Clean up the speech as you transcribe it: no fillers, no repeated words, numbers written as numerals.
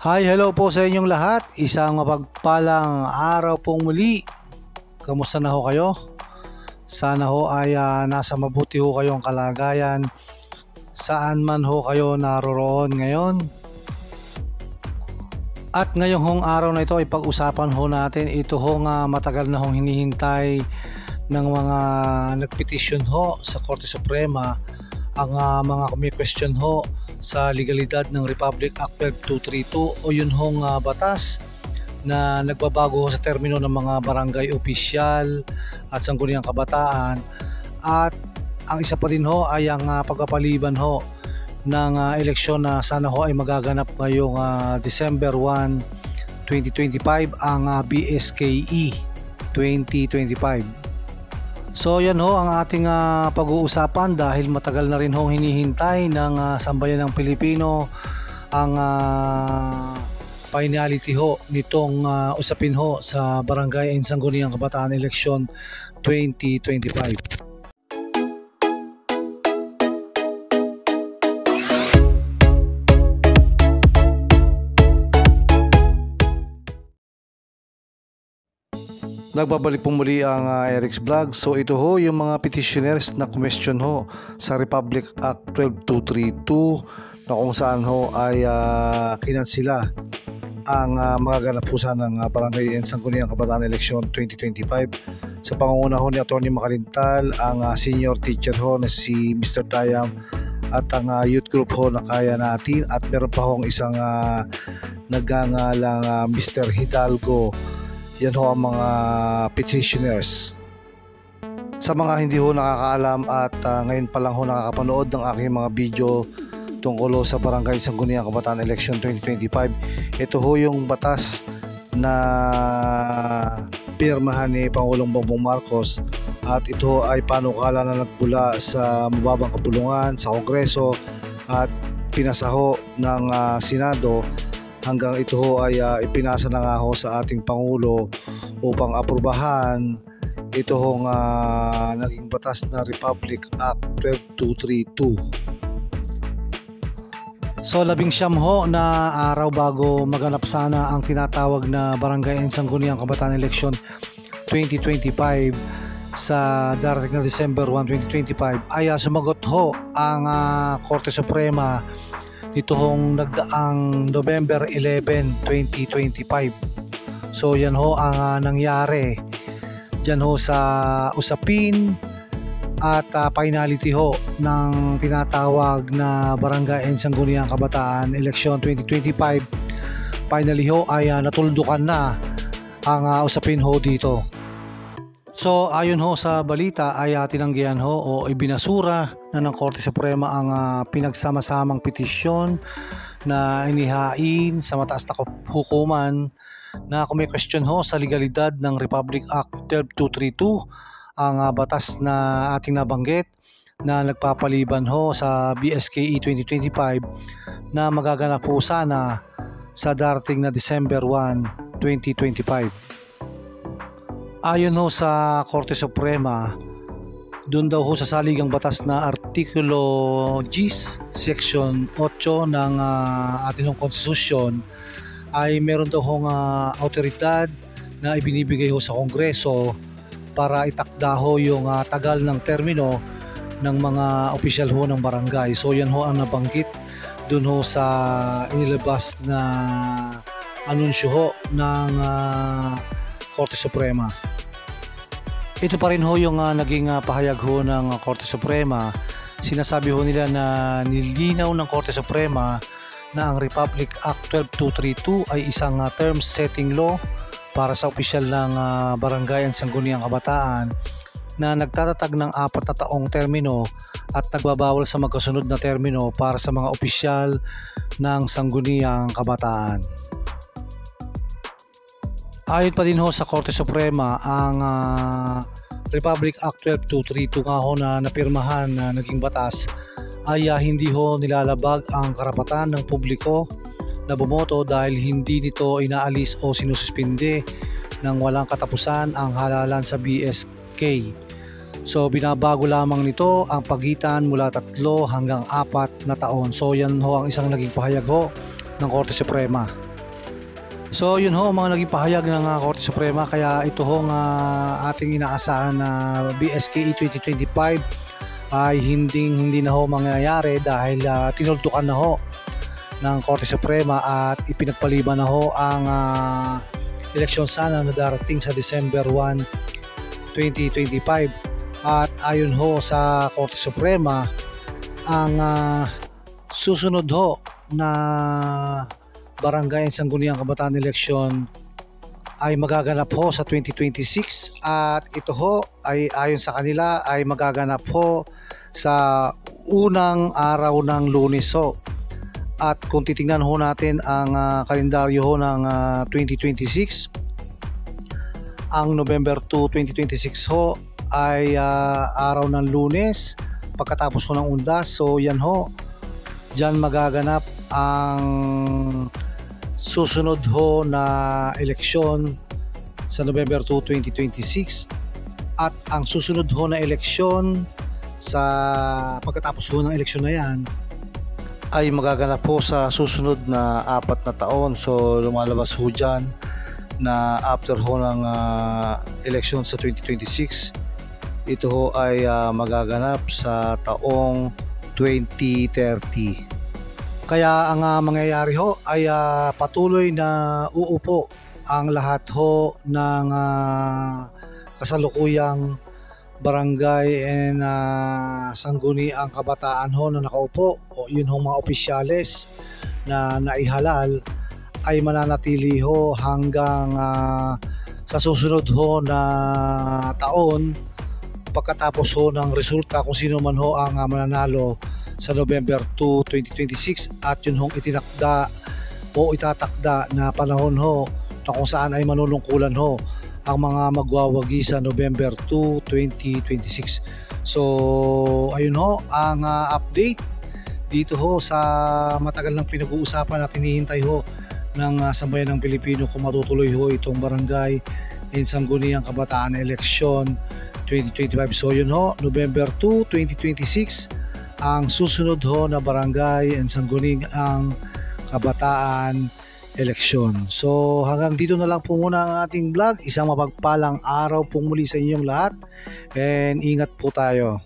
Hi, hello po sa inyong lahat. Isang mapagpalang araw pong muli. Kamusta na ho kayo? Sana ho ay nasa mabuti ho kayong kalagayan saan man ho kayo naroroon ngayon. At ngayong hong araw na ito ay pag-usapan ho natin ito hong matagal na hong hinihintay ng mga nagpetisyon ho sa Korte Suprema, ang mga question ho sa legalidad ng Republic Act 12232 o yun hong batas na nagbabago sa termino ng mga barangay opisyal at sangguniang kabataan. At ang isa pa din ho ay ang pagpapaliban ho ng eleksyon na sana ho ay magaganap ngayong December 1, 2025, ang BSKE 2025. So yan ho ang ating pag-uusapan dahil matagal na rin hong hinihintay ng sambayan ng Pilipino ang finality ho nitong usapin ho sa Barangay and Sangguniang Kabataan Election 2025. Nagbabalik po muli ang Eric's Vlog. So ito ho yung mga petitioners na question ho sa Republic Act 12232 na kung saan ho ay kinansila ang magaganap po sana ng Barangay and Sangguniang Kabataan Election 2025 sa pangunguna ho ni Atty. Makalintal, ang senior teacher ho na si Mr. Tayam at ang youth group ho na Kaya Natin, at meron pa hong isang nagngangalang Mr. Hidalgo. Yan ho ang mga petitioners. Sa mga hindi ho nakakaalam at ngayon pa lang ho nakakapanood ng aking mga video tungkol sa Barangay Sangguniang Kabataan Election 2025, ito ho yung batas na pirmahan ni Pangulong Bongbong Marcos, at ito ay panukala na nagmula sa mababang kapulungan sa Kongreso at pinasa ho ng Senado hanggang ito ho ay ipinasa na nga ho sa ating Pangulo upang aprubahan ito hong naging batas na Republic Act 12232. So 19 ho na araw bago maganap sana ang tinatawag na Barangay and Sangguniang Kabataan Election 2025 sa darating na December 1, 2025 ay sumagot ho ang Korte Suprema ito hong nagdaang November 11, 2025. So yan ho ang nangyari dyan ho sa usapin at finality ho ng tinatawag na Barangay and Sangguniang Kabataan Election 2025. Finally ho ay natuldukan na ang usapin ho dito. So ayon ho sa balita ay tinanggihan ho o ibinasura na ng Korte Suprema ang pinagsama-samang petisyon na inihain sa mataas na hukuman na kung may question ho sa legalidad ng Republic Act 12232, ang batas na ating nabanggit na nagpapaliban ho sa BSKE 2025 na magaganap po sana sa darating na December 1, 2025. Ayon ho sa Korte Suprema, doon daw ho sa saligang batas na Artikulo 10, Section 8 ng ating konstitusyon ay meron daw hong autoridad na ibinibigay ho sa Kongreso para itakda ho yung tagal ng termino ng mga opisyal ho ng barangay. So yan ho ang nabanggit doon ho sa inilabas na anunsyo ho ng Korte Suprema. Ito pa rin ho yung naging pahayag ho ng Korte Suprema. Sinasabi ho nila na nilinaw ng Korte Suprema na ang Republic Act 12232 ay isang term setting law para sa opisyal ng Barangay and Sangguniang Kabataan na nagtatatag ng 4 na taong termino at nagbabawal sa magkasunod na termino para sa mga opisyal ng Sangguniang Kabataan. Ayon pa din ho sa Korte Suprema, ang Republic Act 12232 nga ho na napirmahan na naging batas ay hindi ho nilalabag ang karapatan ng publiko na bumoto dahil hindi nito inaalis o sinususpinde ng walang katapusan ang halalan sa BSK. So binabago lamang nito ang pagitan mula 3 hanggang 4 na taon. So yan ho ang isang naging pahayag ho ng Korte Suprema. So yun ho mga naging pahayag ng Korte Suprema, kaya ito ho nga ating inaasahan na BSKE 2025 ay hindi na ho mangyayari dahil tinuldukan na ho ng Korte Suprema at ipinagpaliban na ho ang eleksyon sana na darating sa December 1, 2025. At ayon ho sa Korte Suprema, ang susunod ho na Barangay Sangguniang Kabataan Election ay magaganap ho sa 2026 at ito ho ay ayon sa kanila ay magaganap ho sa unang araw ng Lunes ho. At kung titingnan ho natin ang kalendaryo ho ng 2026, ang November 2, 2026 ho ay araw ng Lunes pagkatapos ho ng undas. So yan ho, dyan magaganap ang susunod ho na eleksyon sa November 2, 2026 at ang susunod ho na eleksyon sa pagkatapos ho ng eleksyon na yan ay magaganap po sa susunod na 4 na taon. So lumalabas ho dyan na after ho ng election sa 2026, ito ho ay magaganap sa taong 2030. Kaya ang mangyayari ho ay patuloy na uupo ang lahat ho ng kasalukuyang barangay and sangguniang kabataan ho na nakaupo o yun ho mga opisyales na naihalal ay mananatili ho hanggang sa susunod ho na taon pagkatapos ho ng resulta kung sino man ho ang mananalo sa November 2, 2026 at yun hong itinakda o itatakda na panahon ho na kung saan ay manunungkulan ho ang mga magwawagi sa November 2, 2026. So ayun ho ang update dito ho sa matagal ng pinag-uusapan at hinihintay ho ng sambayan ng Pilipino kung matutuloy ho itong Barangay and Sangguniang Kabataan Election 2025. So yun ho, November 2, 2026 ang susunod ho na Barangay and Sangguniang Kabataan Eleksyon. So hanggang dito na lang po muna ang ating vlog. Isang mapagpalang araw po muli sa inyong lahat and ingat po tayo.